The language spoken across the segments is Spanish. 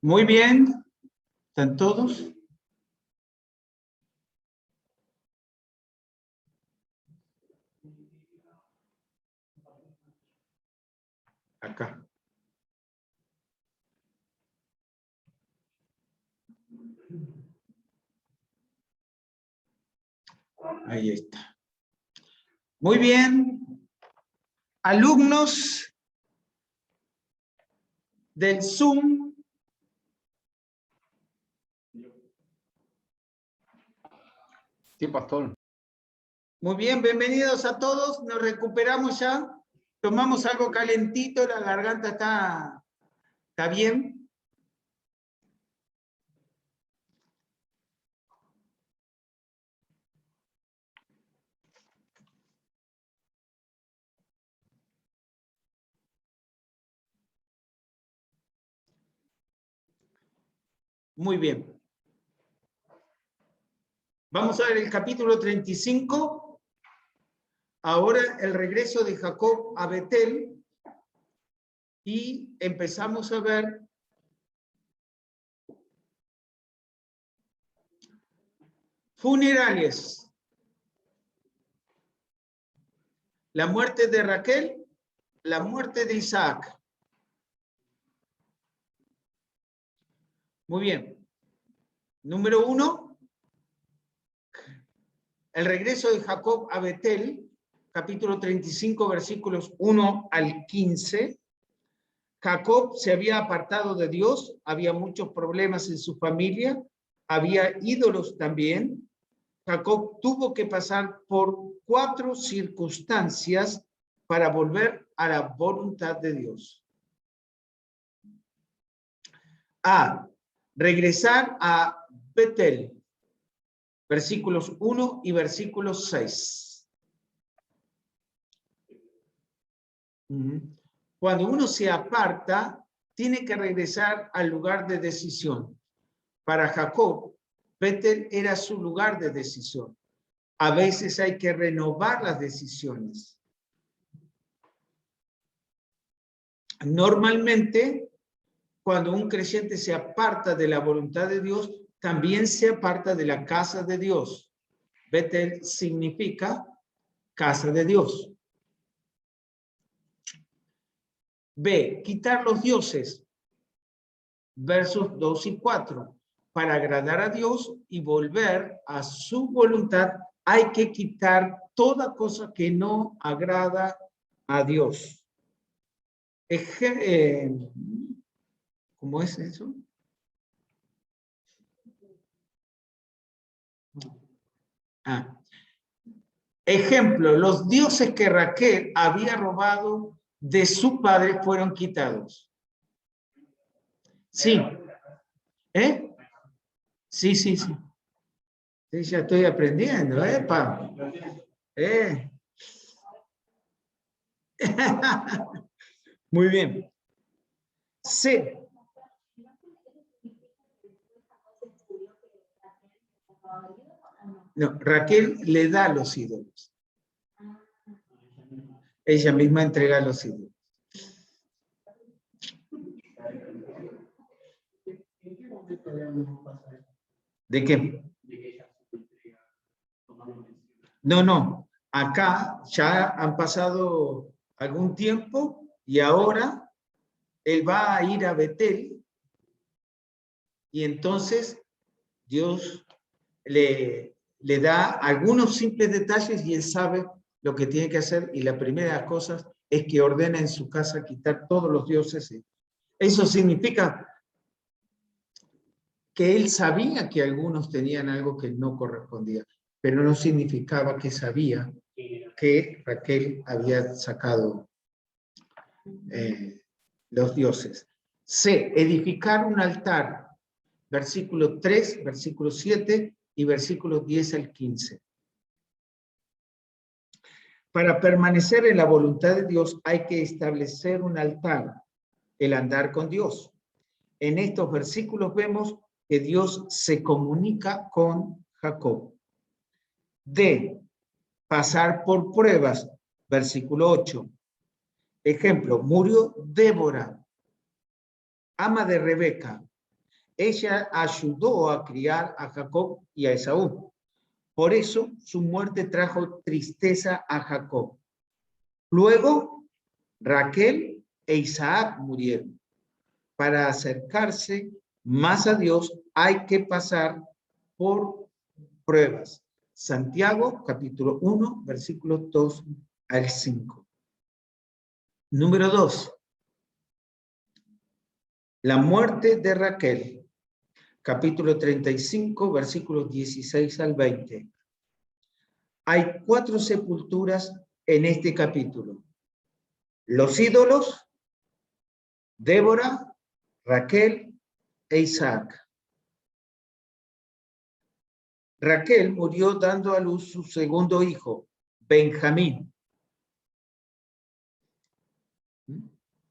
Muy bien, ¿están todos? Acá. Ahí está. Muy bien. Alumnos del Zoom. Sí, pastor. Muy bien, bienvenidos a todos. Nos recuperamos ya. Tomamos algo calentito, la garganta está bien. Muy bien. Vamos a ver el capítulo 35. Ahora el regreso de Jacob a Betel. Y empezamos a ver funerales. La muerte de Raquel, la muerte de Isaac. Muy bien. Número 1, el regreso de Jacob a Betel, capítulo 35, versículos 1 al 15. Jacob se había apartado de Dios, había muchos problemas en su familia, había ídolos también. Jacob tuvo que pasar por 4 circunstancias para volver a la voluntad de Dios. A. Regresar a Betel. Versículos 1 y versículos 6. Cuando uno se aparta, tiene que regresar al lugar de decisión. Para Jacob, Betel era su lugar de decisión. A veces hay que renovar las decisiones. Normalmente, cuando un creyente se aparta de la voluntad de Dios, también se aparta de la casa de Dios. Betel significa casa de Dios. B. Quitar los dioses. Versos 2 y 4. Para agradar a Dios y volver a su voluntad, hay que quitar toda cosa que no agrada a Dios. ¿Cómo es eso? Ejemplo, los dioses que Raquel había robado de su padre fueron quitados. Sí. Sí, sí, sí. Sí, ya estoy aprendiendo, pa. Muy bien. C. No, Raquel le da los ídolos. Ella misma entrega los ídolos. ¿De qué? No. Acá ya han pasado algún tiempo y ahora él va a ir a Betel y entonces Dios le da algunos simples detalles y él sabe lo que tiene que hacer y la primera de las cosas es que ordena en su casa quitar todos los dioses. Eso significa que él sabía que algunos tenían algo que no correspondía, pero no significaba que sabía que Raquel había sacado los dioses. C. Edificar un altar. Versículo 3, versículo 7 y versículos 10 al 15. Para permanecer en la voluntad de Dios hay que establecer un altar, el andar con Dios. En estos versículos vemos que Dios se comunica con Jacob. D. Pasar por pruebas. Versículo 8. Ejemplo, murió Débora, ama de Rebeca. Ella ayudó a criar a Jacob y a Esaú. Por eso su muerte trajo tristeza a Jacob. Luego, Raquel e Isaac murieron. Para acercarse más a Dios hay que pasar por pruebas. Santiago, capítulo 1, versículos 2 al 5. Número 2. La muerte de Raquel, capítulo 35, versículos 16 al 20. Hay 4 sepulturas en este capítulo. Los ídolos, Débora, Raquel e Isaac. Raquel murió dando a luz su segundo hijo, Benjamín,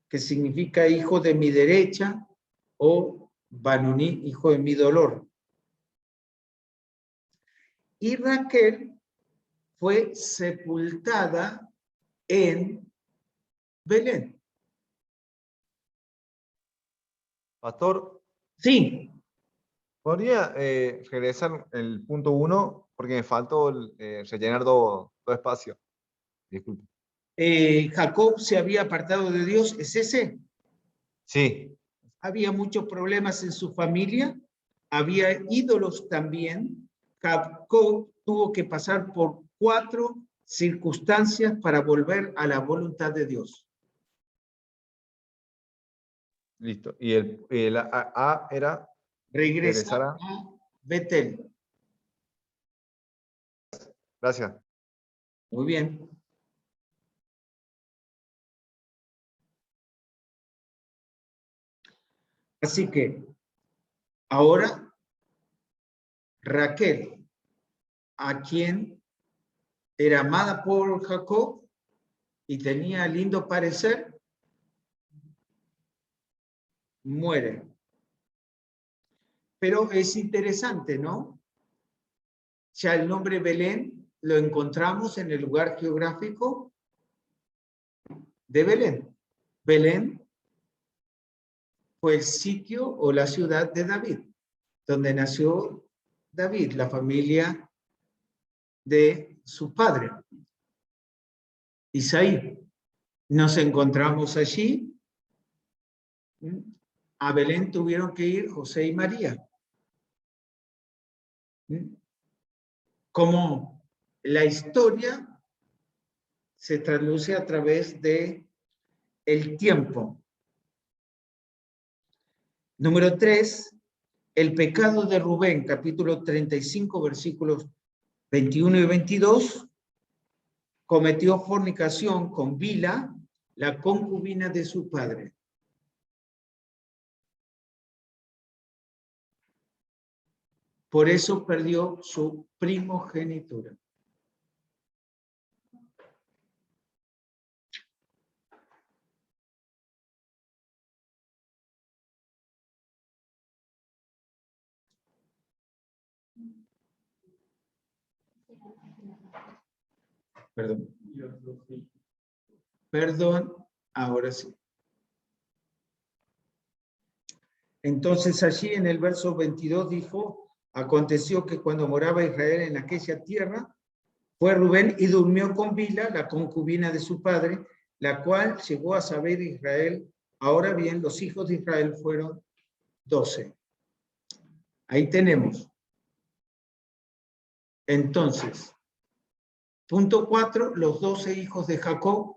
que significa hijo de mi derecha, o Banoní, hijo de mi dolor. Y Raquel fue sepultada en Belén. Pastor, Sí, ¿podría regresar el punto 1? Porque me faltó rellenar dos espacios. Disculpe. Jacob se había apartado de Dios, ¿es ese? Sí, Había muchos problemas en su familia, había ídolos también. Jacob tuvo que pasar por 4 circunstancias para volver a la voluntad de Dios. listo. Y el A era Regresa regresar a Betel. Gracias. Muy bien. Así que ahora Raquel, a quien era amada por Jacob y tenía lindo parecer, muere. Pero es interesante, ¿no? Ya el nombre Belén lo encontramos en el lugar geográfico de Belén. Belén fue el sitio o la ciudad de David, donde nació David, la familia de su padre, Isaí. Nos encontramos allí. A Belén tuvieron que ir José y María. Como la historia se traduce a través de el tiempo. Número 3, el pecado de Rubén, capítulo 35, versículos 21 y 22, cometió fornicación con Bila, la concubina de su padre. Por eso perdió su primogenitura. Perdón. Perdón, ahora sí. Entonces allí en el verso 22 dijo, aconteció que cuando moraba Israel en aquella tierra, fue Rubén y durmió con Bila, la concubina de su padre, la cual llegó a saber Israel. Ahora bien, los hijos de Israel fueron 12. Ahí tenemos. Entonces, punto 4, los 12 hijos de Jacob,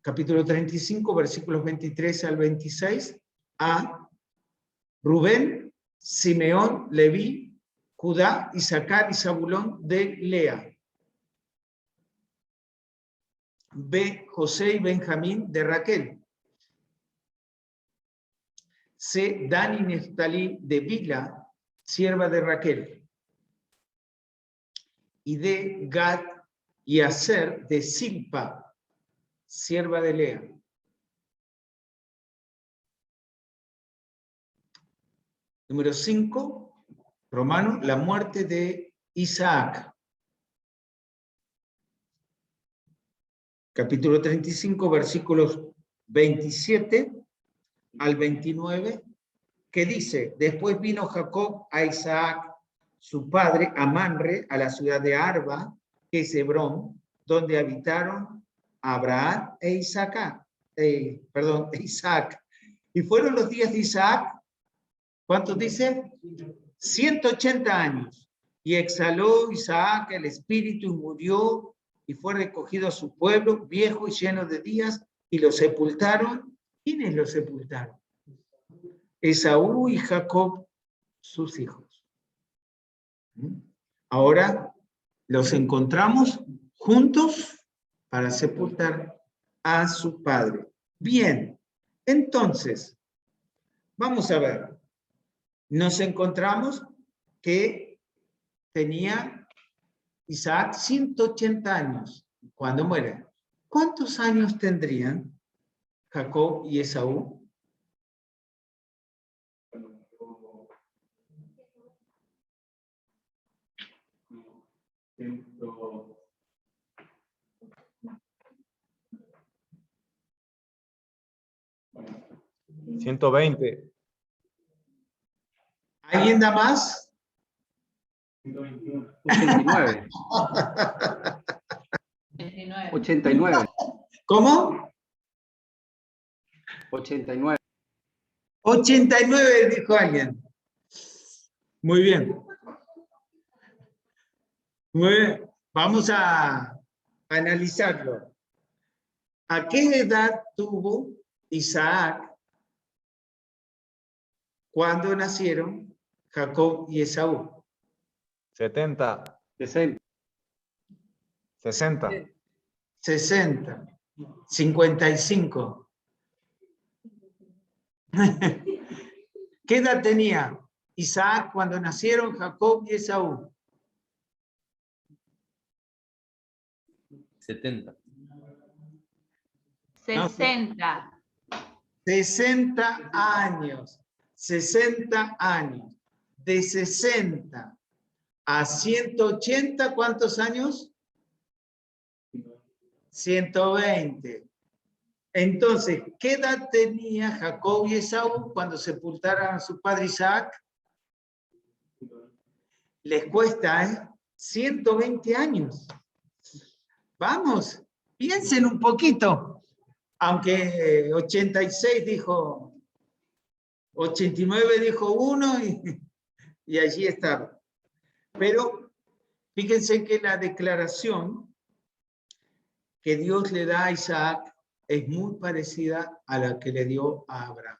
capítulo 35, versículos 23 al 26, a Rubén, Simeón, Leví, Judá, Isaacar y Zabulón de Lea. B, José y Benjamín de Raquel. C, Dan y Neftalí de Bila, sierva de Raquel. Y D, Gad y Aser de Silpa, sierva de Lea. Número 5, Romano, la muerte de Isaac. Capítulo 35, versículos 27 al 29, que dice, después vino Jacob a Isaac, su padre, a Manre, a la ciudad de Arba, que es Hebrón, donde habitaron Abraham e Isaac. Isaac. Y fueron los días de Isaac, ¿cuántos dice? 180 años. Y exhaló Isaac el espíritu y murió, y fue recogido a su pueblo, viejo y lleno de días, y lo sepultaron. ¿Quiénes lo sepultaron? Esaú y Jacob, sus hijos. Ahora los encontramos juntos para sepultar a su padre. Bien, entonces, vamos a ver. Nos encontramos que tenía Isaac 180 años cuando muere. ¿Cuántos años tendrían Jacob y Esaú? ¿120? ¿Alguien da más? 89. 89. ¿Cómo? 89. 89, dijo alguien. Muy bien. Muy bien. Vamos a analizarlo. ¿A qué edad tuvo Isaac cuando nacieron Jacob y Esaú? 70. 60. 60. 60. 55. ¿Qué edad tenía Isaac cuando nacieron Jacob y Esaú? 70. 60. 60 años. 60 años. De 60 a 180, ¿cuántos años? 120. Entonces, ¿qué edad tenía Jacob y Esaú cuando sepultaron a su padre Isaac? Les cuesta, ¿eh? 120 años. Vamos, piensen un poquito. Aunque 86 dijo, 89 dijo uno y allí está. Pero fíjense que la declaración que Dios le da a Isaac es muy parecida a la que le dio a Abraham.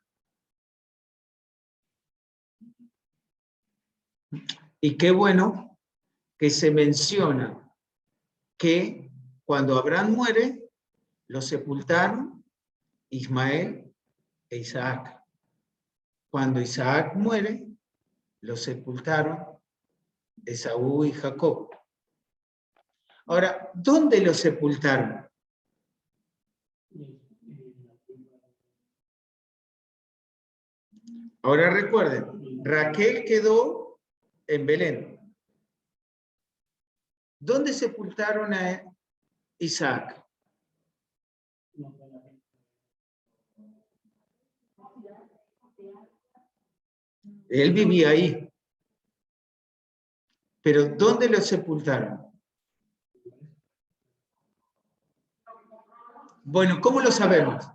Y qué bueno que se menciona que cuando Abraham muere, lo sepultaron Ismael e Isaac. Cuando Isaac muere, lo sepultaron Esaú y Jacob. Ahora, ¿dónde lo sepultaron? Ahora recuerden, Raquel quedó en Belén. ¿Dónde sepultaron a Isaac? Él vivía ahí. Pero ¿dónde lo sepultaron? Bueno, ¿cómo lo sabemos?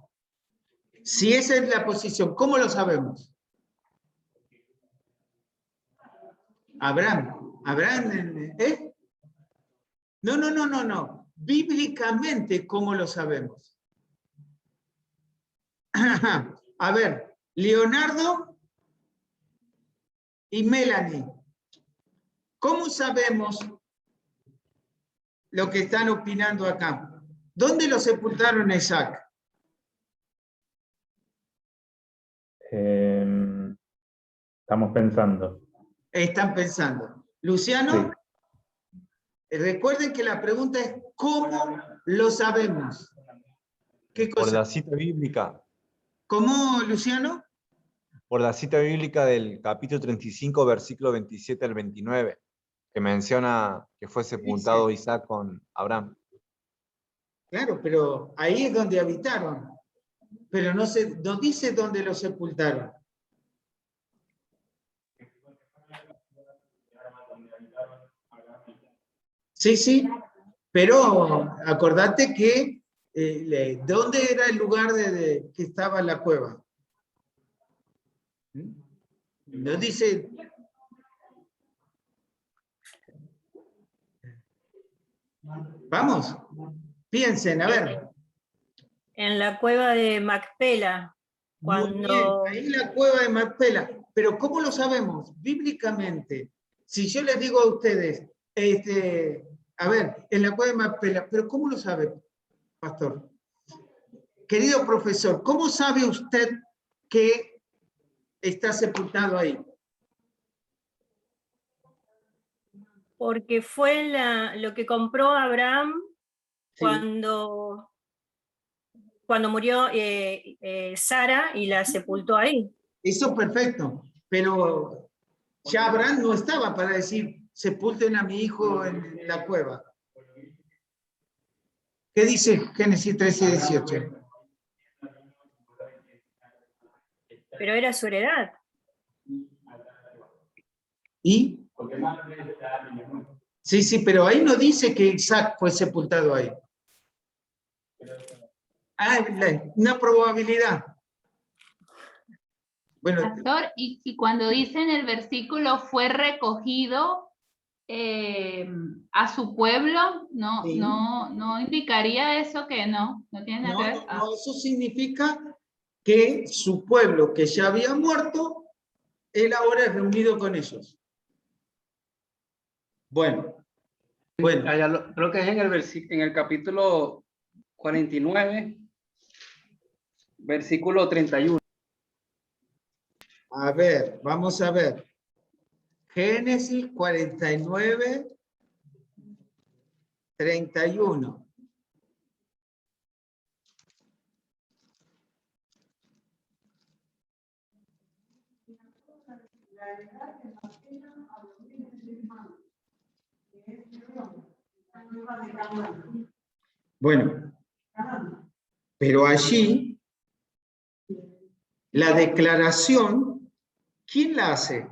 Si esa es la posición, ¿cómo lo sabemos? Abraham, ¿eh? No. Bíblicamente, ¿cómo lo sabemos? A ver, Leonardo y Melanie, ¿cómo sabemos lo que están opinando acá? ¿Dónde lo sepultaron a Isaac? Estamos pensando. Están pensando. Luciano, recuerden que la pregunta es ¿cómo lo sabemos? ¿Qué cosa? Por la cita bíblica. ¿Cómo, Luciano? Por la cita bíblica del capítulo 35, versículo 27 al 29, que menciona que fue sepultado Isaac con Abraham. Claro, pero ahí es donde habitaron. Pero no dice dónde lo sepultaron. Sí, sí, pero acordate que, ¿dónde era el lugar que estaba la cueva? No dice... Vamos, piensen, a ver. En la cueva de Macpela. Muy bien, ahí en la cueva de Macpela. Pero ¿cómo lo sabemos? Bíblicamente. Si yo les digo a ustedes, a ver, en la cueva de Macpela, pero ¿cómo lo sabe, pastor? Querido profesor, ¿cómo sabe usted que está sepultado ahí? Porque fue lo que compró Abraham Sí. cuando murió Sara y la sepultó ahí. Eso perfecto, pero ya Abraham no estaba para decir, sepulten a mi hijo en la cueva. ¿Qué dice Génesis 13:18? Pero era su heredad. ¿Y? Sí, sí, pero ahí no dice que Isaac fue sepultado ahí. Ah, una probabilidad. Bueno, Pastor, y cuando dice en el versículo fue recogido a su pueblo, no, sí. no indicaría eso que no tiene nada que ver. No, eso significa que su pueblo que ya había muerto, él ahora es reunido con ellos. Bueno. Creo que es en el capítulo 49, versículo 31. A ver, vamos a ver. Génesis 49, 31. Bueno, pero allí la declaración, ¿quién la hace?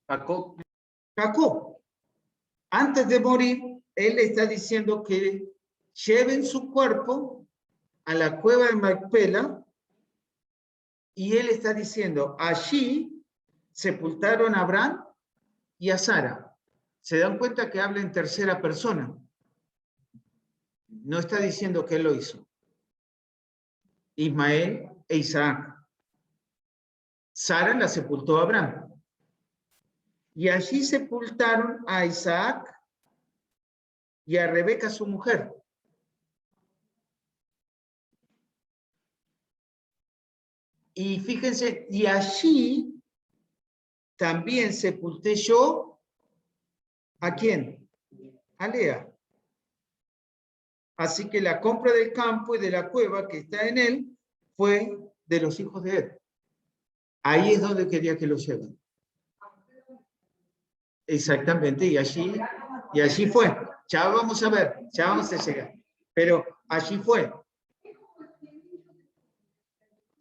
Jacob. Jacob. Antes de morir, él está diciendo que lleven su cuerpo a la cueva de Macpela y él está diciendo, allí sepultaron a Abraham y a Sara. ¿Se dan cuenta que habla en tercera persona? No está diciendo que él lo hizo. Ismael e Isaac. Sara la sepultó a Abraham. Y allí sepultaron a Isaac y a Rebeca su mujer. Y fíjense, y allí también sepulté yo, ¿a quién? A Lea. Así que la compra del campo y de la cueva que está en él fue de los hijos de él. Ahí es donde quería que lo lleven. Exactamente, y allí fue. Ya vamos a ver, ya vamos a llegar. Pero allí fue.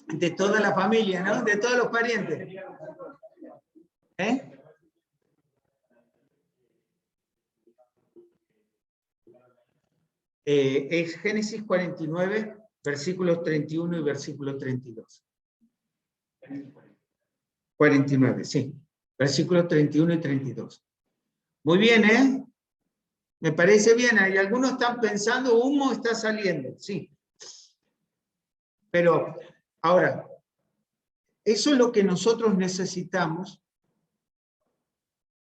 De toda la familia, ¿no? De todos los parientes. ¿Eh? Es Génesis 49, versículos 31 y versículo 32. 49, sí. Versículos 31 y 32. Muy bien, ¿eh? Me parece bien. Hay algunos están pensando, humo está saliendo. Sí. Pero, ahora, eso es lo que nosotros necesitamos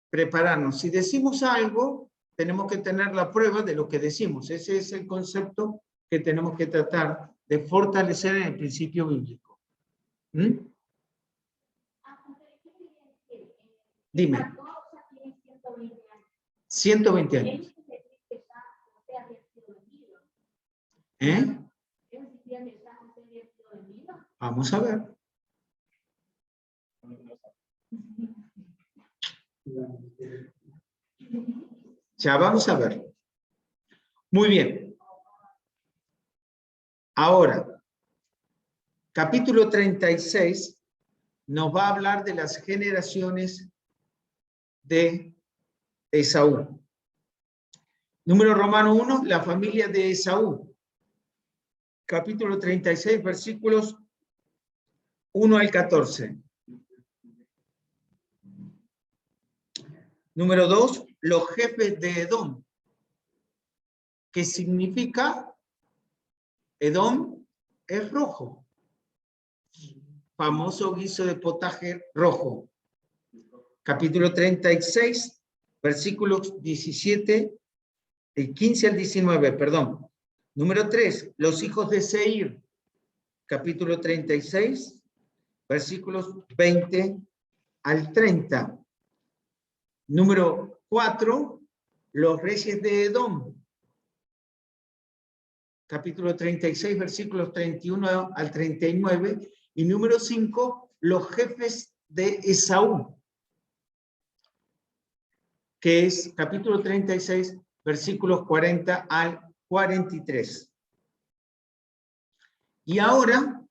prepararnos. Si decimos algo, tenemos que tener la prueba de lo que decimos. Ese es el concepto que tenemos que tratar de fortalecer en el principio bíblico. ¿Mm? Dime. 120 años. ¿Eh? Vamos a ver. Ya vamos a ver. Muy bien. Ahora, capítulo 36 nos va a hablar de las generaciones de Esaú. Número romano 1, la familia de Esaú. Capítulo 36, versículos 1 al 14. Número 2, los jefes de Edom. ¿Qué significa? Edom es rojo. Famoso guiso de potaje rojo. Capítulo 36, versículos 17, el 15 al 19, perdón. Número 3, los hijos de Seir. Capítulo 36, versículos 20 al 30. Número 4, los reyes de Edom. Capítulo 36, versículos 31 al 39. Y número 5, los jefes de Esaú, que es capítulo 36, versículos 40 al 43. Y ahora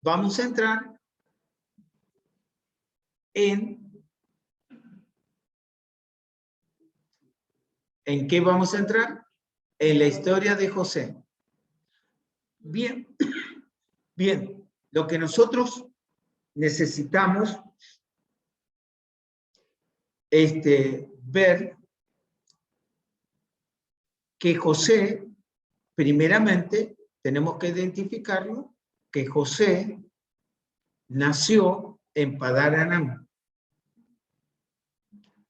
vamos a entrar ¿en qué vamos a entrar? En la historia de José. Bien, bien, lo que nosotros necesitamos ver que José, primeramente, tenemos que identificarlo, que José nació en Padán Aram.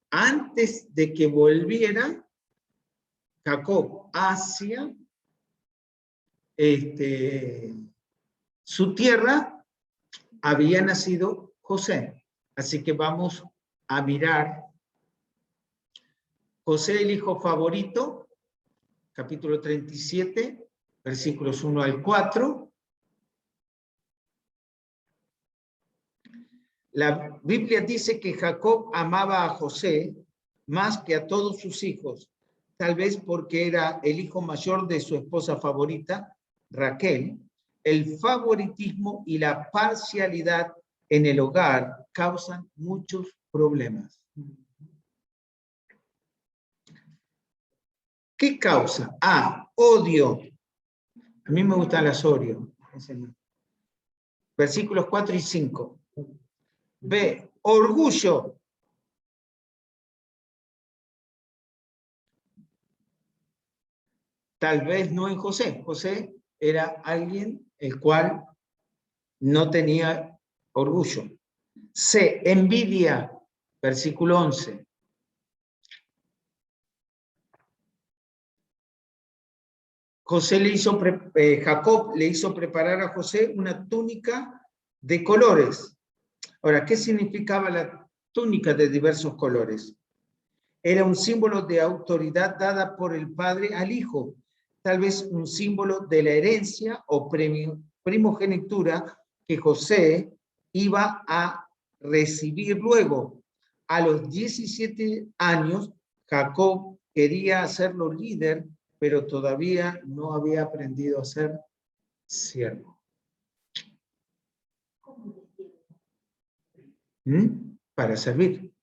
Antes de que volviera Jacob hacia su tierra, había nacido José. Así que vamos a mirar José, el hijo favorito, capítulo 37, versículos 1 al 4. La Biblia dice que Jacob amaba a José más que a todos sus hijos, tal vez porque era el hijo mayor de su esposa favorita, Raquel. El favoritismo y la parcialidad en el hogar causan muchos problemas. ¿Qué causa? A, odio. A mí me gustan las odio. Versículos 4 y 5. B, orgullo. Tal vez no en José. José era alguien el cual no tenía orgullo. C, envidia. Versículo 11. Jacob le hizo preparar a José una túnica de colores. Ahora, ¿qué significaba la túnica de diversos colores? Era un símbolo de autoridad dada por el padre al hijo, tal vez un símbolo de la herencia o primogenitura que José iba a recibir luego. A los 17 años, Jacob quería hacerlo líder, pero todavía no había aprendido a ser siervo. Para servir.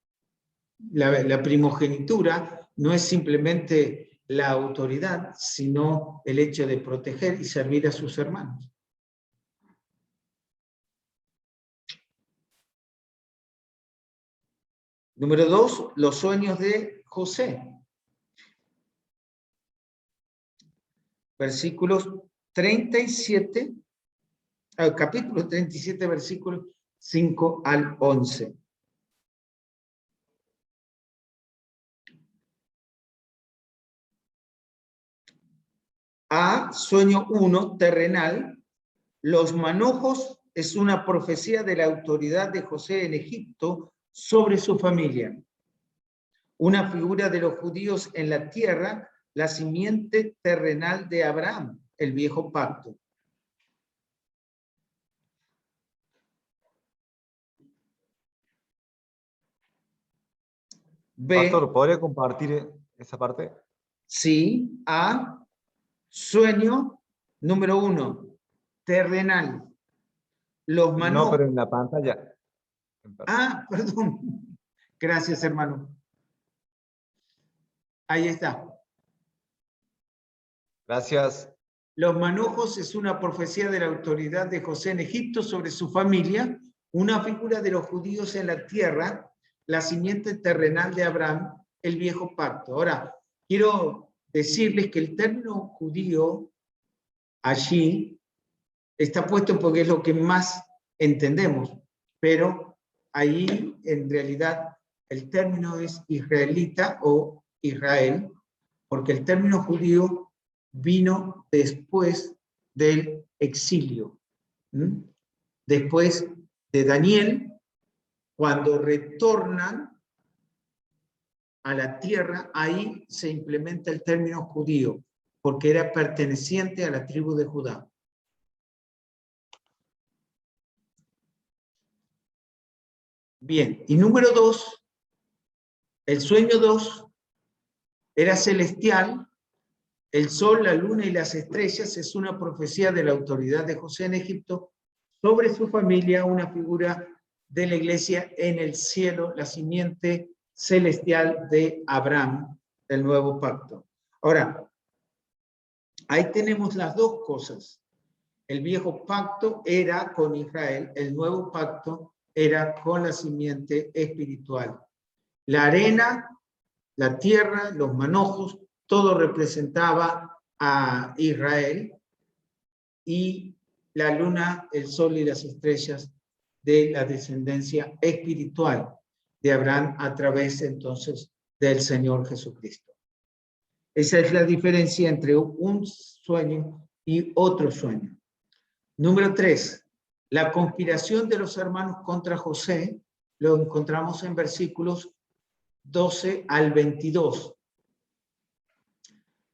La primogenitura no es simplemente la autoridad, sino el hecho de proteger y servir a sus hermanos. Número 2, los sueños de José. Versículos 37, capítulo 37, versículos 5 al 11. A, sueño 1, terrenal. Los manojos es una profecía de la autoridad de José en Egipto sobre su familia. Una figura de los judíos en la tierra, la simiente terrenal de Abraham, el viejo pacto. B, Pastor, ¿podría compartir esa parte? sí. A, sueño número 1, terrenal. Los manojos. No, pero en la pantalla. Ah, perdón. Gracias, hermano. Ahí está. Gracias. Los manojos es una profecía de la autoridad de José en Egipto sobre su familia, una figura de los judíos en la tierra, la simiente terrenal de Abraham, el viejo pacto. Ahora, quiero decirles que el término judío allí está puesto porque es lo que más entendemos, pero ahí en realidad el término es israelita o Israel, porque el término judío vino después del exilio. Después de Daniel, cuando retornan a la tierra, ahí se implementa el término judío, porque era perteneciente a la tribu de Judá. Bien, y número 2, el sueño 2 era celestial. El sol, la luna y las estrellas es una profecía de la autoridad de José en Egipto sobre su familia, una figura de la iglesia en el cielo, la simiente celestial de Abraham, del nuevo pacto. Ahora, ahí tenemos las dos cosas. El viejo pacto era con Israel, el nuevo pacto era con la simiente espiritual. La arena, la tierra, los manojos, todo representaba a Israel, y la luna, el sol y las estrellas de la descendencia espiritual de Abraham a través entonces del Señor Jesucristo. Esa es la diferencia entre un sueño y otro sueño. Número 3, la conspiración de los hermanos contra José lo encontramos en versículos 12 al 22.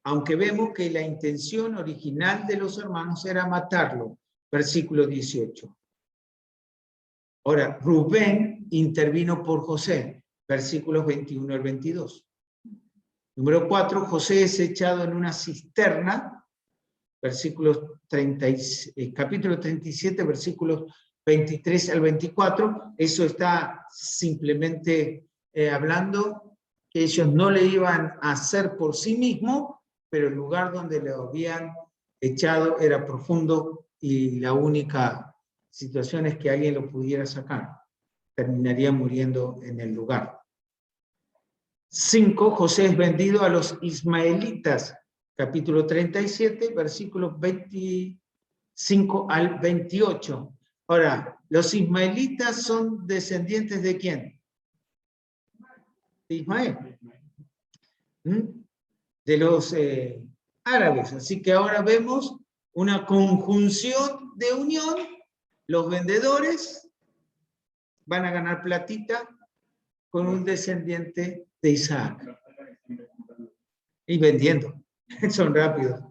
Aunque vemos que la intención original de los hermanos era matarlo, versículo 18. Ahora, Rubén intervino por José, versículos 21 al 22. Número 4, José es echado en una cisterna, capítulo 37, versículos 23 al 24. Eso está simplemente hablando que ellos no le iban a hacer por sí mismos, pero el lugar donde lo habían echado era profundo y la única situación es que alguien lo pudiera sacar. Terminaría muriendo en el lugar. 5, José es vendido a los ismaelitas, capítulo 37, versículos 25 al 28. Ahora, ¿los ismaelitas son descendientes de quién? De Ismael. De los árabes. Así que ahora vemos una conjunción de unión. Los vendedores van a ganar platita con un descendiente de Isaac. Y vendiendo. Son rápidos.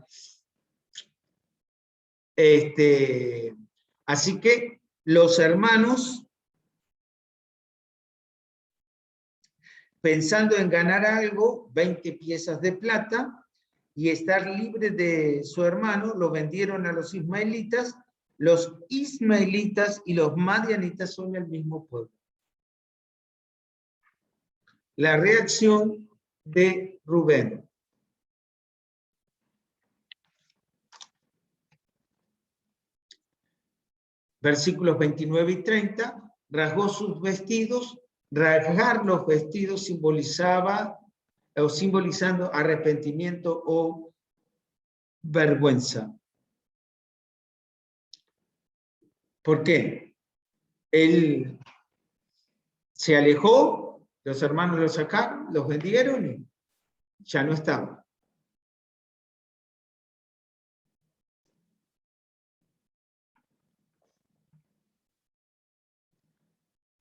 Así que los hermanos, pensando en ganar algo, 20 piezas de plata, y estar libre de su hermano, lo vendieron a los ismaelitas. Los ismaelitas y los madianitas son el mismo pueblo. La reacción de Rubén. Versículos 29 y 30, rasgó sus vestidos. Rasgar los vestidos simbolizando arrepentimiento o vergüenza. ¿Por qué? Él se alejó, los hermanos lo sacaron, los vendieron y ya no estaba.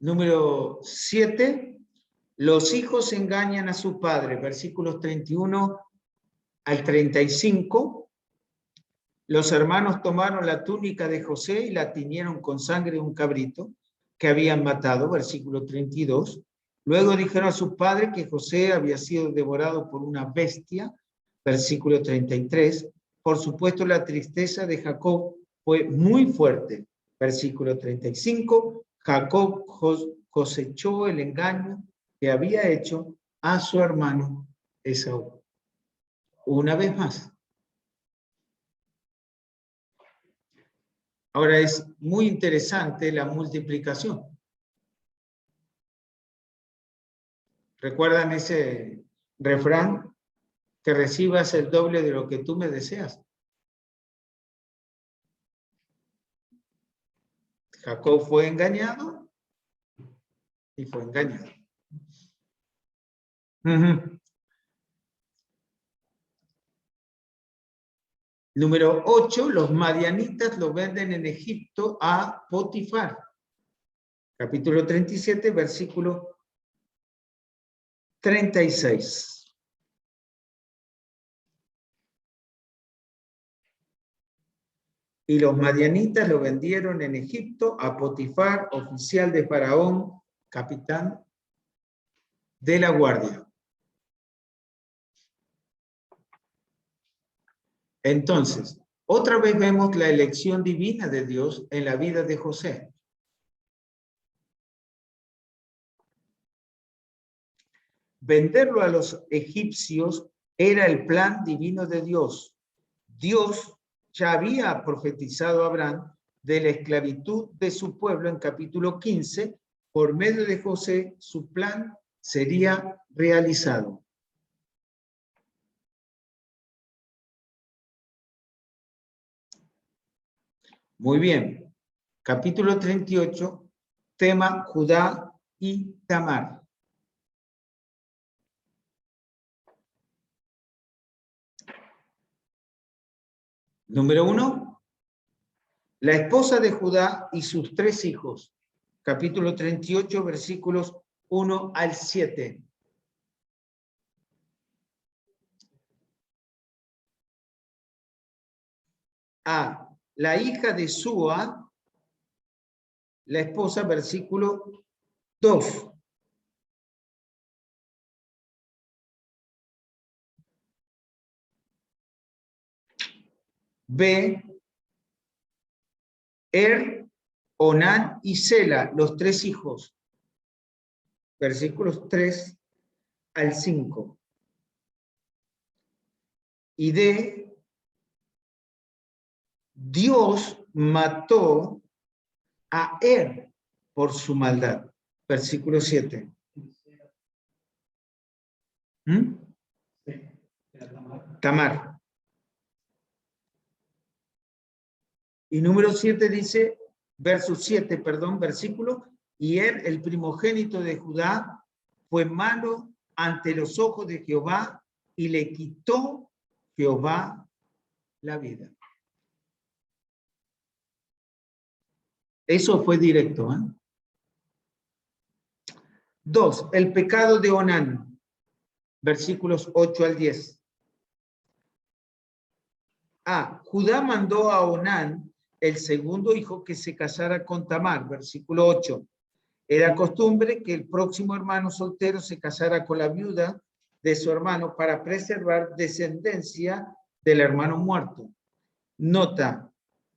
Número 7, los hijos engañan a su padre, versículos 31 al 35. Los hermanos tomaron la túnica de José y la tiñeron con sangre de un cabrito que habían matado, versículo 32. Luego dijeron a su padre que José había sido devorado por una bestia, versículo 33. Por supuesto, la tristeza de Jacob fue muy fuerte, versículo 35. Jacob cosechó el engaño que había hecho a su hermano Esaú. Una vez más. Ahora es muy interesante la multiplicación. ¿Recuerdan ese refrán? Que recibas el doble de lo que tú me deseas. Jacob fue engañado y fue engañado. Número 8, los madianitas lo venden en Egipto a Potifar. Capítulo 37, versículo 36. Y los madianitas lo vendieron en Egipto a Potifar, oficial de Faraón, capitán de la guardia. Entonces, otra vez vemos la elección divina de Dios en la vida de José. Venderlo a los egipcios era el plan divino de Dios. Dios ya había profetizado a Abraham de la esclavitud de su pueblo en capítulo 15. Por medio de José, su plan sería realizado. Muy bien. Capítulo 38, tema Judá y Tamar. Número 1, la esposa de Judá y sus 3 hijos. Capítulo 38, versículos 1 al 7. A, la hija de Súa, la esposa, versículo 2. B, Onán y Sela, los 3 hijos. Versículos 3 al 5. Y D, Dios mató a por su maldad. Versículo 7. Tamar. Y número 7 dice, versículo, y el primogénito de Judá, fue malo ante los ojos de Jehová y le quitó Jehová la vida. Eso fue directo. 2, el pecado de Onán, versículos 8 al 10. A, Judá mandó a Onán, el segundo hijo, que se casara con Tamar, versículo 8. Era costumbre que el próximo hermano soltero se casara con la viuda de su hermano para preservar descendencia del hermano muerto. Nota,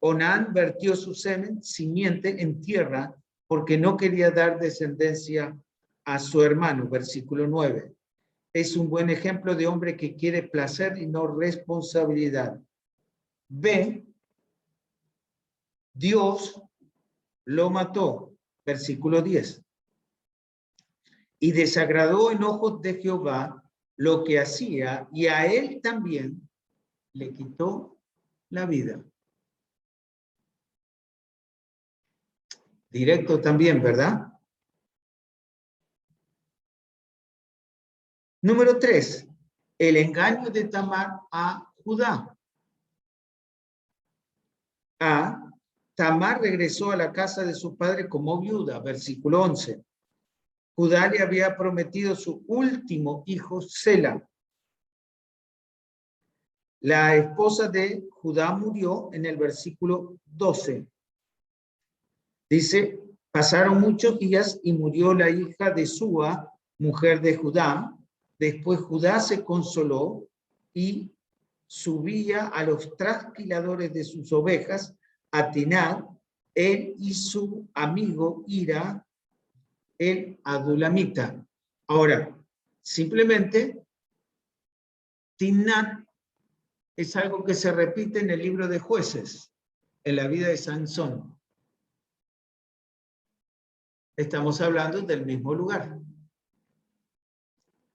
Onán vertió su semen, simiente, en tierra porque no quería dar descendencia a su hermano, versículo 9. Es un buen ejemplo de hombre que quiere placer y no responsabilidad. B, Dios lo mató, versículo 10. Y desagradó en ojos de Jehová lo que hacía, y a él también le quitó la vida. Directo también, ¿verdad? Número 3, el engaño de Tamar a Judá. A, Tamar regresó a la casa de su padre como viuda, versículo 11. Judá le había prometido su último hijo, Sela. La esposa de Judá murió en el versículo 12. Dice, pasaron muchos días y murió la hija de Súa, mujer de Judá. Después Judá se consoló y subía a los trasquiladores de sus ovejas a Tinar, él y su amigo Ira, el adulamita. Ahora, simplemente Timnat es algo que se repite en el libro de Jueces, en la vida de Sansón. Estamos hablando del mismo lugar.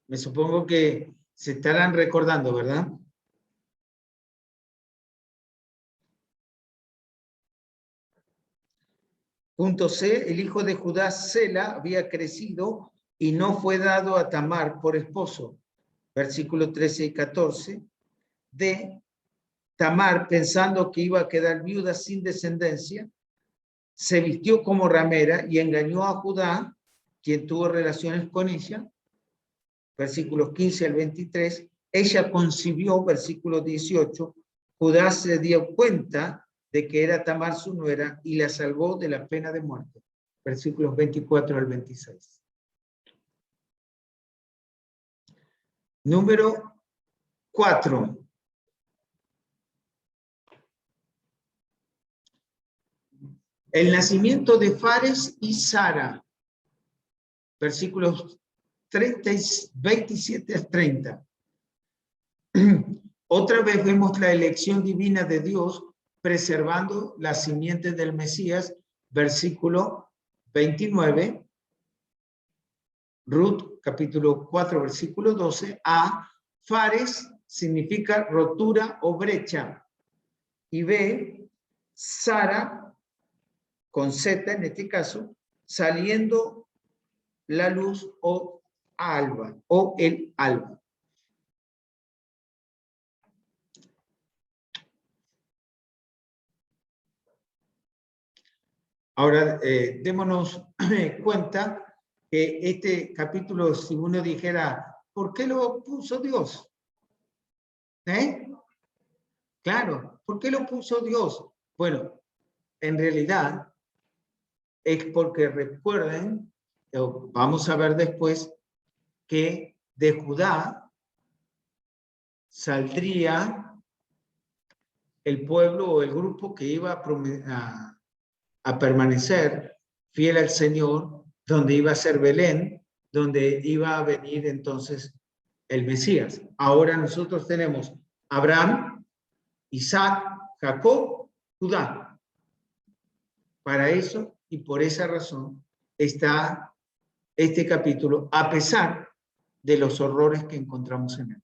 Me supongo que se estarán recordando, ¿verdad? Punto C, el hijo de Judá, Sela, había crecido y no fue dado a Tamar por esposo. Versículos 13 y 14. D, Tamar, pensando que iba a quedar viuda sin descendencia, se vistió como ramera y engañó a Judá, quien tuvo relaciones con ella. Versículos 15 al 23. Ella concibió, versículo 18. Judá se dio cuenta de que era Tamar su nuera y la salvó de la pena de muerte. Versículos 24 al 26. Número 4. El nacimiento de Fares y Sara. Versículos 27 al 30. Otra vez vemos la elección divina de Dios preservando la simiente del Mesías, versículo 29, Ruth, capítulo 4, versículo 12, A, Fares significa rotura o brecha, y B, Sara, con Z en este caso, saliendo la luz o alba, o el alba. Ahora, démonos cuenta que este capítulo, si uno dijera, ¿por qué lo puso Dios? Claro, ¿por qué lo puso Dios? Bueno, en realidad es porque recuerden, vamos a ver después, que de Judá saldría el pueblo o el grupo que iba a permanecer fiel al Señor, donde iba a ser Belén, donde iba a venir entonces el Mesías. Ahora nosotros tenemos Abraham, Isaac, Jacob, Judá. Para eso y por esa razón está este capítulo, a pesar de los horrores que encontramos en él.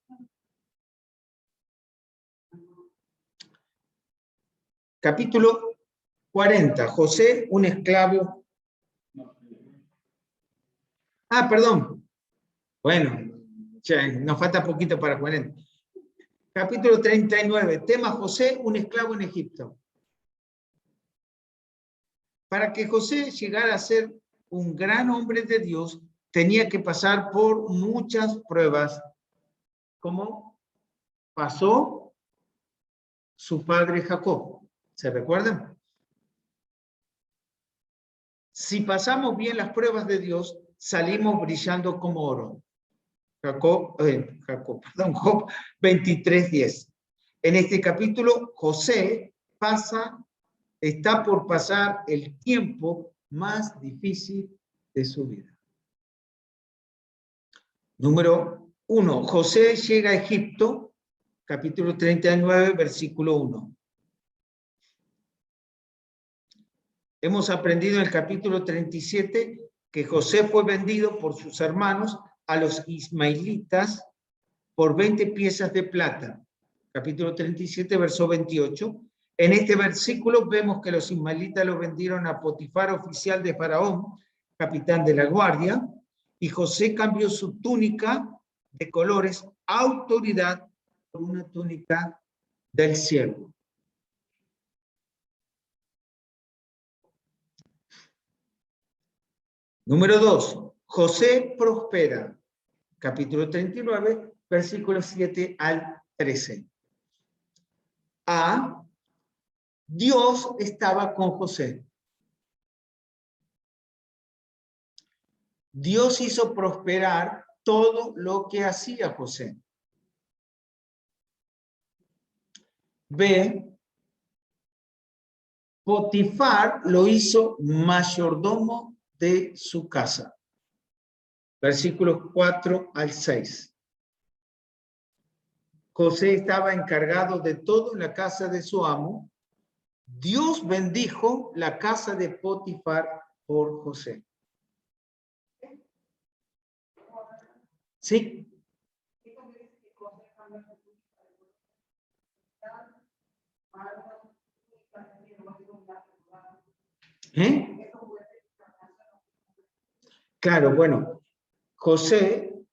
Capítulo 40. José, un esclavo. Ah, perdón. Bueno, nos falta poquito para 40. Capítulo 39. Tema José, un esclavo en Egipto. Para que José llegara a ser un gran hombre de Dios, tenía que pasar por muchas pruebas, como pasó su padre Jacob. ¿Se recuerdan? Si pasamos bien las pruebas de Dios, salimos brillando como oro. Job 23:10. En este capítulo, José está por pasar el tiempo más difícil de su vida. Número 1. José llega a Egipto, capítulo 39, versículo 1. Hemos aprendido en el capítulo 37 que José fue vendido por sus hermanos a los ismaelitas por 20 piezas de plata. Capítulo 37, verso 28. En este versículo vemos que los ismaelitas lo vendieron a Potifar, oficial de Faraón, capitán de la guardia, y José cambió su túnica de colores autoridad por una túnica del siervo. Número 2. José prospera. Capítulo 39, versículos 7 al 13. A. Dios estaba con José. Dios hizo prosperar todo lo que hacía José. B. Potifar lo hizo mayordomo de su casa. Versículos 4 al 6. José estaba encargado de todo en la casa de su amo. Dios bendijo la casa de Potifar por José. ¿Sí? ¿Eh? Claro, bueno, José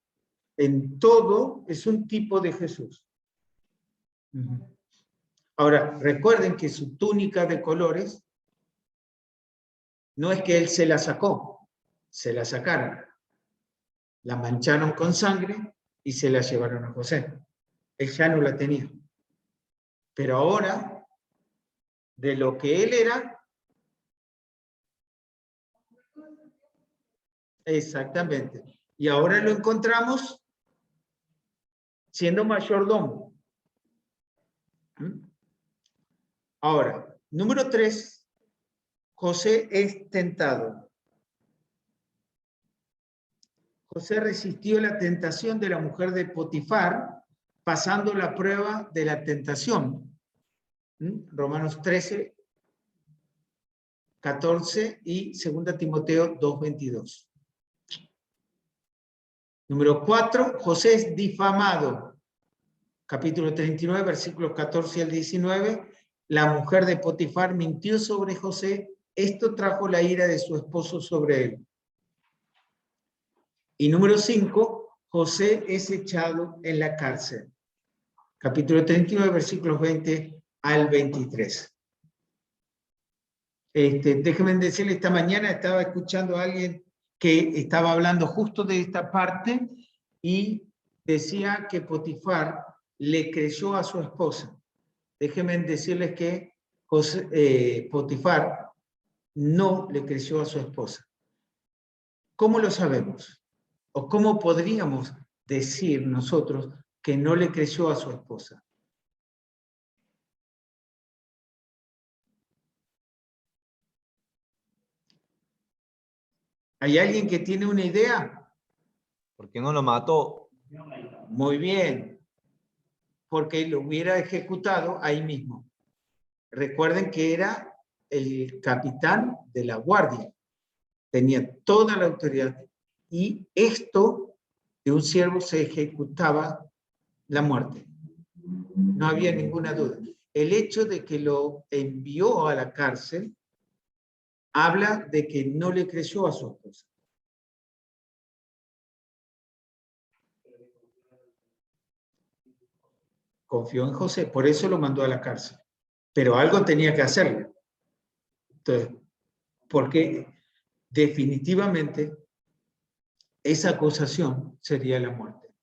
en todo es un tipo de Jesús. Ahora, recuerden que su túnica de colores no es que él se la sacó, se la sacaron, la mancharon con sangre y se la llevaron a José. Él ya no la tenía. Pero ahora, de lo que él era, exactamente. Y ahora lo encontramos siendo mayordomo. Ahora, número 3, José es tentado. José resistió la tentación de la mujer de Potifar, pasando la prueba de la tentación. Romanos 13, 14 y 2 Timoteo 2:22. Número 4, José es difamado. Capítulo 39, versículos 14 al 19. La mujer de Potifar mintió sobre José. Esto trajo la ira de su esposo sobre él. Y número 5, José es echado en la cárcel. Capítulo 39, versículos 20 al 23. Déjenme decirle, esta mañana estaba escuchando a alguien que estaba hablando justo de esta parte y decía que Potifar le creyó a su esposa. Déjenme decirles que Potifar no le creyó a su esposa. ¿Cómo lo sabemos? ¿O cómo podríamos decir nosotros que no le creyó a su esposa? ¿Hay alguien que tiene una idea? Porque no lo mató. Muy bien. Porque lo hubiera ejecutado ahí mismo. Recuerden que era el capitán de la guardia. Tenía toda la autoridad. Y esto de un siervo se ejecutaba la muerte. No había ninguna duda. El hecho de que lo envió a la cárcel habla de que no le creyó a su esposa. Confió en José, por eso lo mandó a la cárcel. Pero algo tenía que hacerle. Entonces, porque definitivamente esa acusación sería la muerte.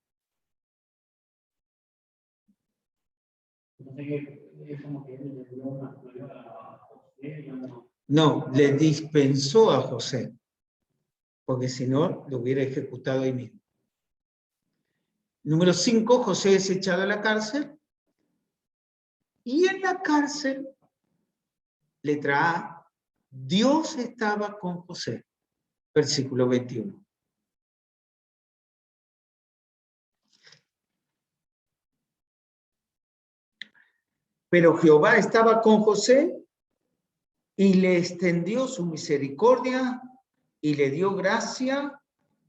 No, le dispensó a José, porque si no, lo hubiera ejecutado ahí mismo. Número 5, José es echado a la cárcel. Y en la cárcel, letra A, Dios estaba con José. Versículo 21. Pero Jehová estaba con José y le extendió su misericordia y le dio gracia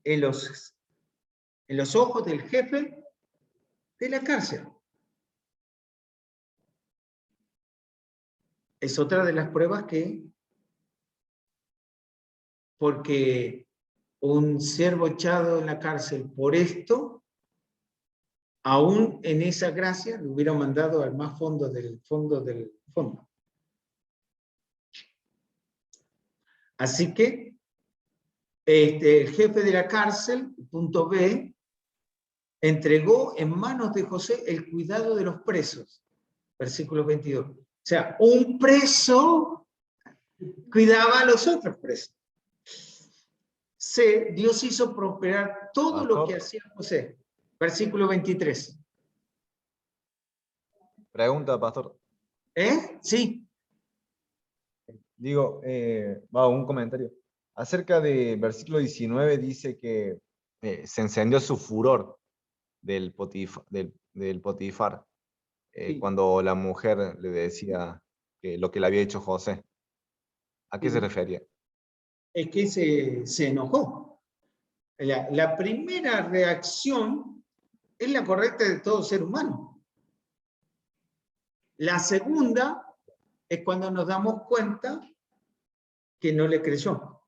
en los ojos del jefe de la cárcel. Es otra de las pruebas porque un siervo echado en la cárcel por esto, aún en esa gracia, lo hubiera mandado al más fondo del fondo del fondo. Así que el jefe de la cárcel, punto B, entregó en manos de José el cuidado de los presos. Versículo 22. O sea, un preso cuidaba a los otros presos. C, Dios hizo prosperar todo lo que hacía José. Versículo 23. Pregunta, pastor. Sí. Digo, un comentario. Acerca de versículo 19 dice que se encendió su furor del del Potifar, Sí. cuando la mujer le decía lo que le había hecho José. ¿A qué Sí. se refería? Es que se enojó. La primera reacción es la correcta de todo ser humano. La segunda es cuando nos damos cuenta que no le creyó.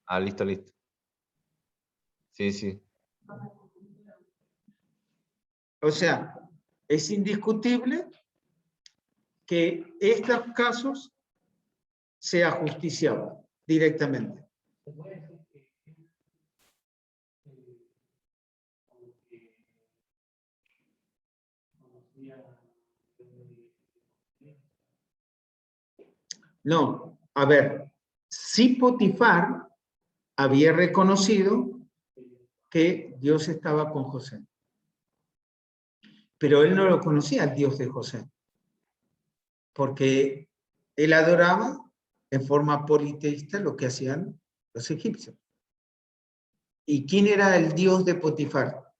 Ah, listo, listo. Sí, sí. O sea, es indiscutible que estos casos se ajusticiaban directamente. No, a ver, sí Potifar había reconocido que Dios estaba con José, pero él no lo conocía, el Dios de José, porque él adoraba en forma politeísta lo que hacían los egipcios. ¿Y quién era el Dios de Potifar?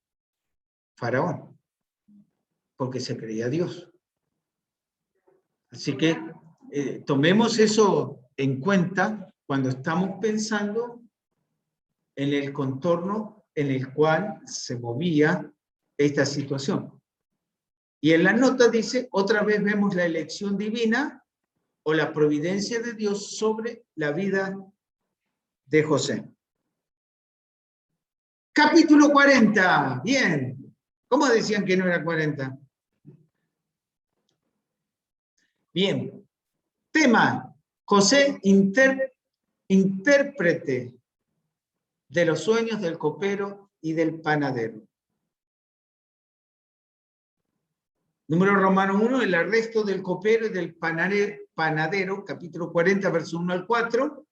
Faraón, porque se creía Dios. Así que tomemos eso en cuenta cuando estamos pensando en el contorno en el cual se movía esta situación. Y en la nota dice, otra vez vemos la elección divina o la providencia de Dios sobre la vida de José. Capítulo 40. Bien. ¿Cómo decían que no era 40? Bien. Tema. José, intérprete de los sueños del copero y del panadero. Número romano 1, el arresto del copero y del panadero, capítulo 40, verso 1 al 4.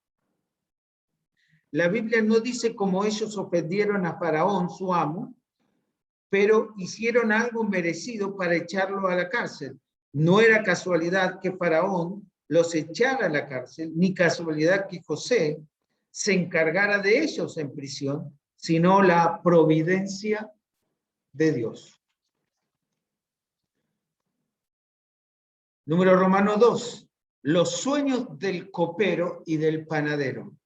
La Biblia no dice cómo ellos ofendieron a Faraón, su amo, pero hicieron algo merecido para echarlo a la cárcel. No era casualidad que Faraón los echara a la cárcel, ni casualidad que José se encargara de ellos en prisión, sino la providencia de Dios. Número romano 2, los sueños del copero y del panadero.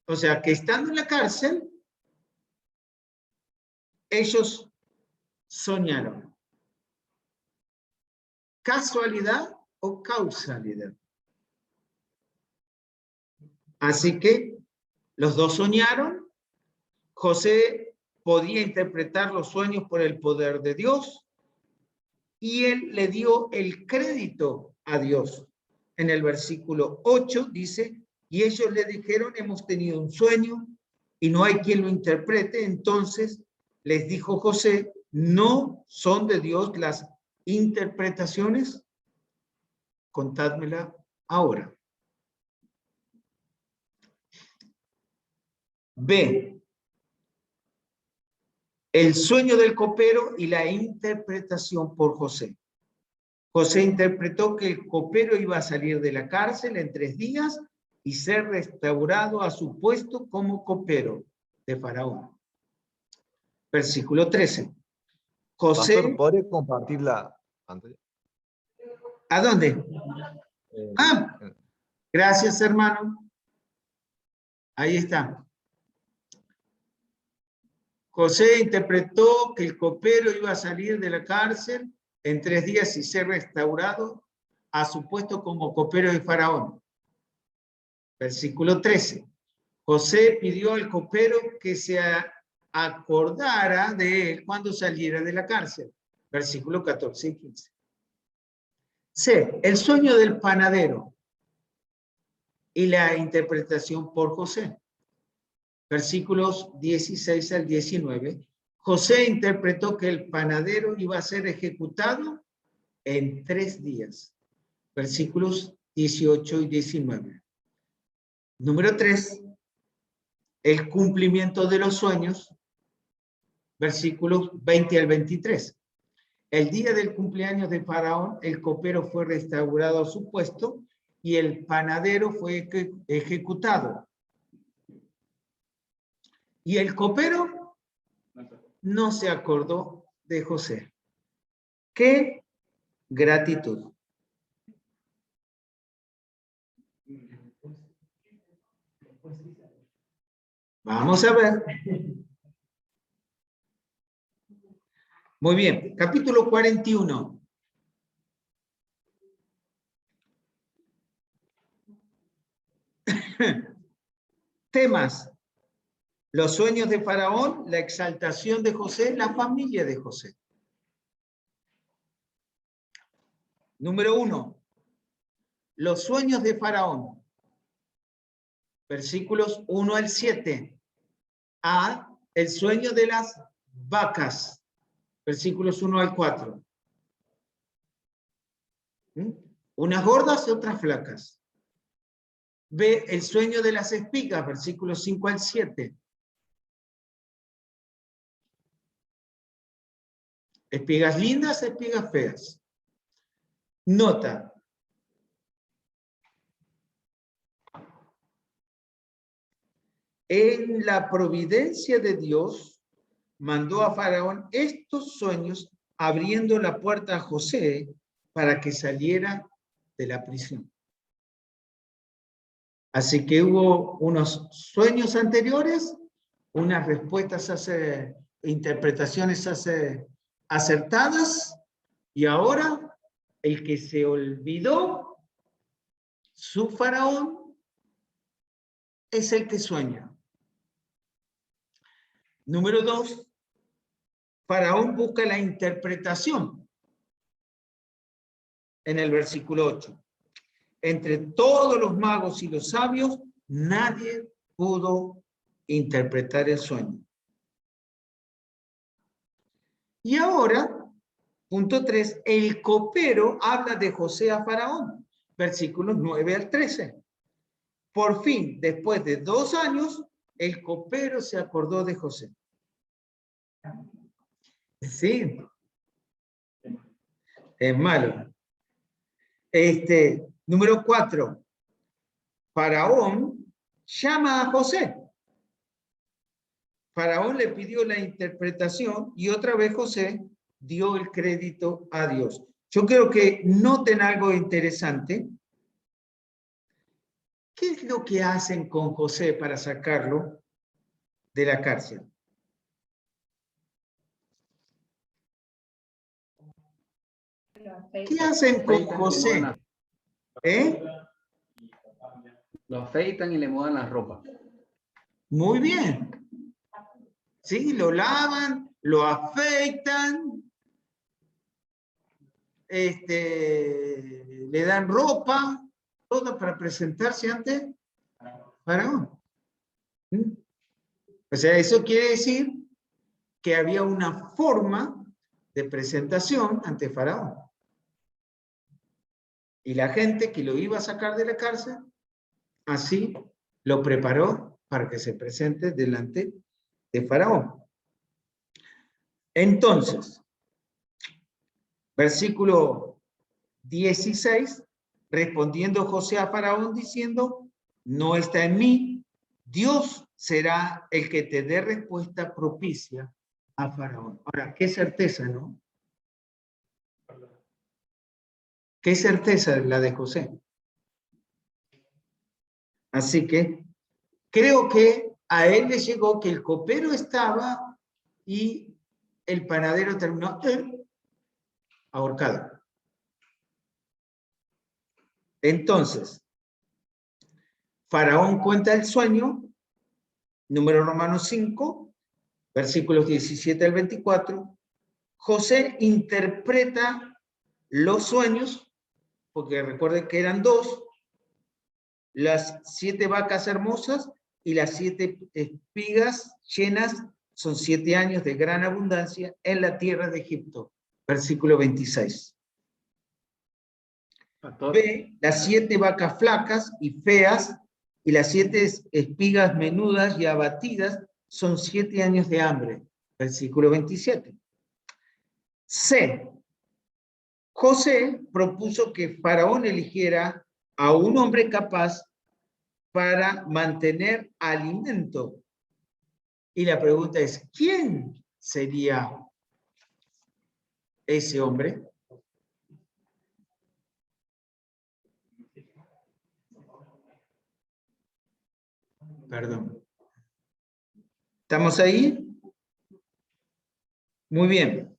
O sea, que estando en la cárcel, ellos soñaron. ¿Casualidad o causalidad? Así que los dos soñaron. José podía interpretar los sueños por el poder de Dios y él le dio el crédito a Dios. En el versículo 8 dice, y ellos le dijeron, hemos tenido un sueño y no hay quien lo interprete. Entonces les dijo José, ¿no son de Dios las interpretaciones? Contádmela ahora. B. El sueño del copero y la interpretación por José. José interpretó que el copero iba a salir de la cárcel en 3 días y ser restaurado a su puesto como copero de Faraón. Versículo 13. José. Pastor, ¿podría compartir la pantalla? ¿A dónde? Gracias, hermano. Ahí está. José interpretó que el copero iba a salir de la cárcel en 3 días y ser restaurado a su puesto como copero de Faraón. Versículo 13. José pidió al copero que se acordara de él cuando saliera de la cárcel. Versículo 14 y 15. C. El sueño del panadero y la interpretación por José. Versículos 16 al 19. José interpretó que el panadero iba a ser ejecutado en 3 días. Versículos 18 y 19. Número 3. El cumplimiento de los sueños. Versículos 20 al 23. El día del cumpleaños de Faraón, el copero fue restaurado a su puesto y el panadero fue ejecutado. Y el copero no se acordó de José. ¡Qué gratitud! Vamos a ver. Muy bien, capítulo 41. Temas: los sueños de Faraón, la exaltación de José, la familia de José. Número 1. Los sueños de Faraón. Versículos 1 al 7. A, el sueño de las vacas. Versículos 1 al 4. Unas gordas y otras flacas. B, el sueño de las espigas. Versículos 5 al 7. Espigas lindas, espigas feas. Nota. En la providencia de Dios, mandó a Faraón estos sueños abriendo la puerta a José para que saliera de la prisión. Así que hubo unos sueños anteriores, unas respuestas interpretaciones acertadas, y ahora el que se olvidó, su Faraón, es el que sueña. Número 2, Faraón busca la interpretación en el versículo 8. Entre todos los magos y los sabios, nadie pudo interpretar el sueño. Y ahora, punto 3, el copero habla de José a Faraón, versículos 9 al 13. Por fin, después de 2 años, el copero se acordó de José. Sí. Es malo. Número 4. Faraón llama a José. Faraón le pidió la interpretación y otra vez José dio el crédito a Dios. Yo quiero que noten algo interesante. ¿Qué es lo que hacen con José para sacarlo de la cárcel? ¿Qué hacen con José? Lo afeitan y le mudan la ropa. Muy bien. Sí, lo lavan, lo afeitan, le dan ropa, todo para presentarse ante Faraón. O sea, eso quiere decir que había una forma de presentación ante Faraón. Y la gente que lo iba a sacar de la cárcel, así lo preparó para que se presente delante de Faraón. Entonces, versículo 16, respondiendo José a Faraón diciendo, no está en mí, Dios será el que te dé respuesta propicia a Faraón. Ahora, qué certeza, ¿no? Qué certeza la de José. Así que creo que a él le llegó que el copero estaba y el panadero terminó ahorcado. Entonces, Faraón cuenta el sueño, número Romanos 5, versículos 17 al 24. José interpreta los sueños, porque recuerden que eran 2, las 7 vacas hermosas y las 7 espigas llenas son 7 años de gran abundancia en la tierra de Egipto. Versículo 26. Ve las 7 vacas flacas y feas y las 7 espigas menudas y abatidas son 7 años de hambre. Versículo 27. C. José propuso que Faraón eligiera a un hombre capaz para mantener alimento Y la pregunta es, ¿quién sería ese hombre? Perdón. ¿Estamos ahí? Muy bien.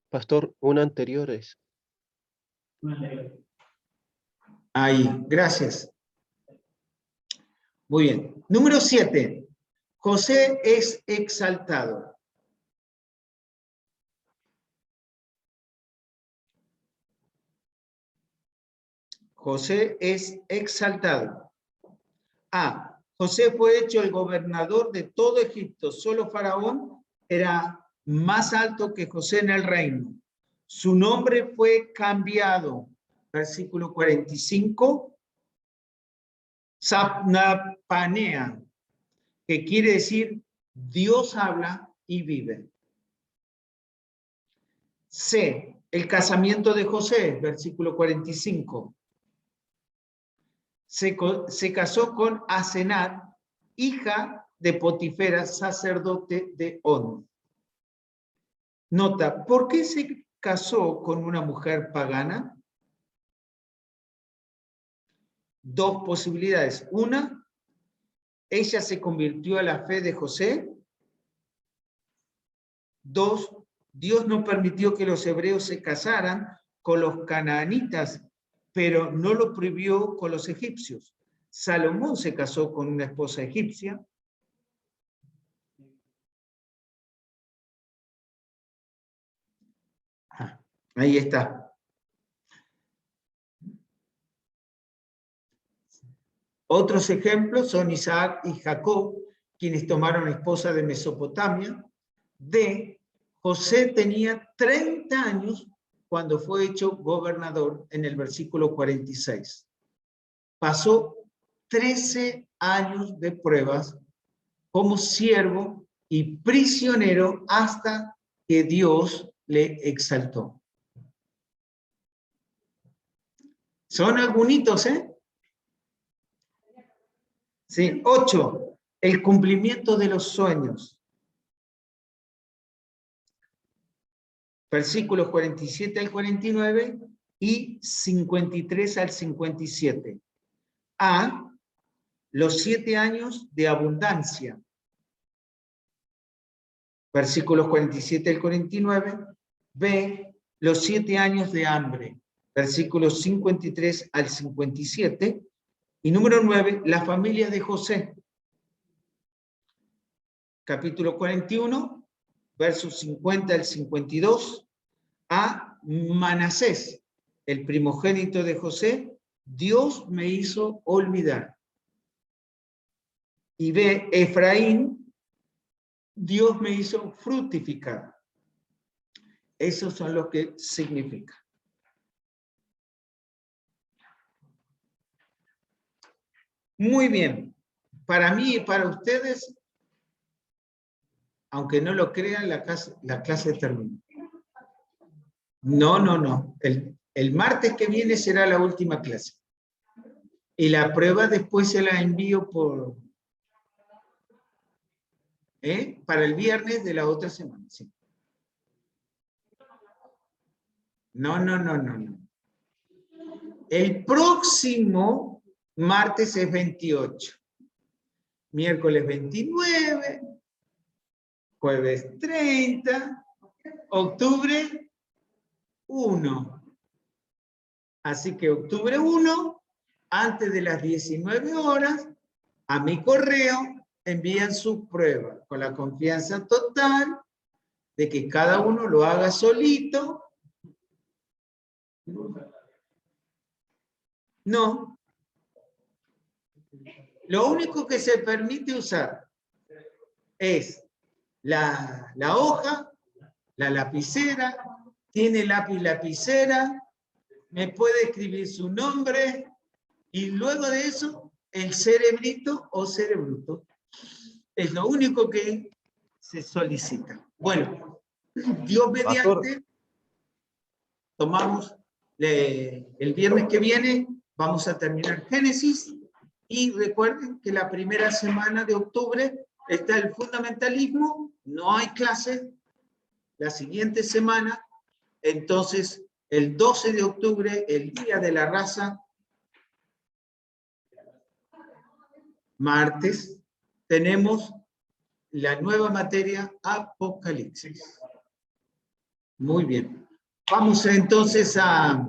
Pastor, una anterior es. Ahí, gracias. Muy bien. Número 7. José es exaltado. José es exaltado. A. José fue hecho el gobernador de todo Egipto. Solo Faraón era más alto que José en el reino. Su nombre fue cambiado. Versículo 45. Sapnapanea, que quiere decir Dios habla y vive. C. El casamiento de José. Versículo 45. Se casó con Asenat, hija de Potifera, sacerdote de On. Nota, ¿por qué se casó con una mujer pagana? Dos posibilidades. Una, ella se convirtió a la fe de José. Dos, Dios no permitió que los hebreos se casaran con los canaanitas, pero no lo prohibió con los egipcios. Salomón se casó con una esposa egipcia. Ahí está. Otros ejemplos son Isaac y Jacob, quienes tomaron esposa de Mesopotamia. D. José tenía 30 años cuando fue hecho gobernador en el versículo 46. Pasó 13 años de pruebas como siervo y prisionero hasta que Dios le exaltó. Son algunitos, ¿eh? Sí. 8. El cumplimiento de los sueños. Versículos 47 al 49 y 53 al 57. A. Los 7 años de abundancia. Versículos 47 al 49. B. Los 7 años de hambre. Versículos 53 al 57. Y número 9, la familia de José. Capítulo 41, versos 50 al 52. A. Manasés, el primogénito de José, Dios me hizo olvidar. Y B. Efraín, Dios me hizo fructificar. Esos son los que significa. Muy bien. Para mí y para ustedes, aunque no lo crean, la clase termina. No. El martes que viene será la última clase. Y la prueba después se la envío por... para el viernes de la otra semana. Sí. No. El próximo martes es 28. Miércoles 29. Jueves 30. Octubre 1. Así que octubre 1, antes de las 19 horas, a mi correo envían su prueba con la confianza total de que cada uno lo haga solito. No. Lo único que se permite usar es la hoja, la lapicera, tiene lápiz lapicera, me puede escribir su nombre y luego de eso el cerebrito o cerebruto. Es lo único que se solicita. Bueno, Dios mediante, tomamos el viernes que viene, vamos a terminar Génesis Y recuerden que la primera semana de octubre está el fundamentalismo, no hay clase. La siguiente semana, entonces, el 12 de octubre, el Día de la Raza, martes, tenemos la nueva materia Apocalipsis. Muy bien. Vamos entonces a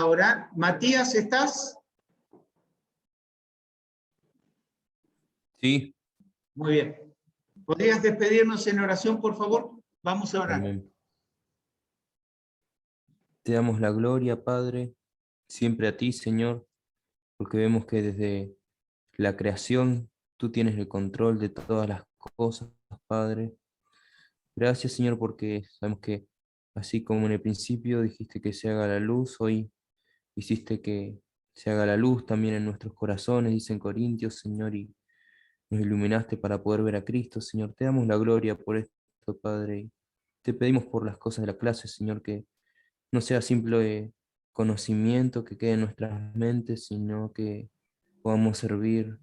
orar. Matías, ¿estás? Sí, Muy bien. ¿Podrías despedirnos en oración, por favor? Vamos a orar. amén. Te damos la gloria, Padre, siempre a ti, Señor, porque vemos que desde la creación tú tienes el control de todas las cosas, Padre. Gracias, Señor, porque sabemos que así como en el principio dijiste que se haga la luz, hoy hiciste que se haga la luz también en nuestros corazones, dicen Corintios, Señor, y nos iluminaste para poder ver a Cristo, Señor. Te damos la gloria por esto, Padre. Y te pedimos por las cosas de la clase, Señor, que no sea simple conocimiento que quede en nuestras mentes, sino que podamos servir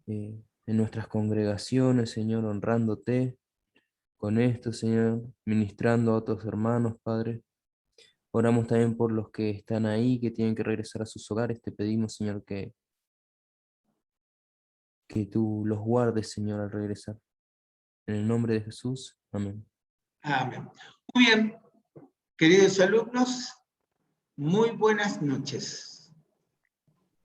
en nuestras congregaciones, Señor, honrándote con esto, Señor, ministrando a otros hermanos, Padre. Oramos también por los que están ahí, que tienen que regresar a sus hogares. Te pedimos, Señor, que tú los guardes, Señor, al regresar. En el nombre de Jesús. Amén. Amén. Muy bien, queridos alumnos, muy buenas noches.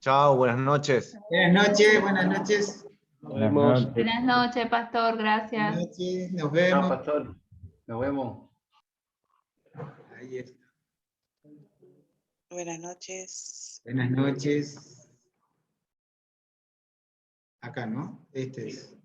Chao, buenas noches. Buenas noches, buenas noches. Buenas Vemos. noches. Buenas noches, pastor, Buenas gracias. noches, nos Chao, vemos. pastor. Nos vemos. Ahí está. Buenas noches. Buenas noches. Acá, ¿no? Este es.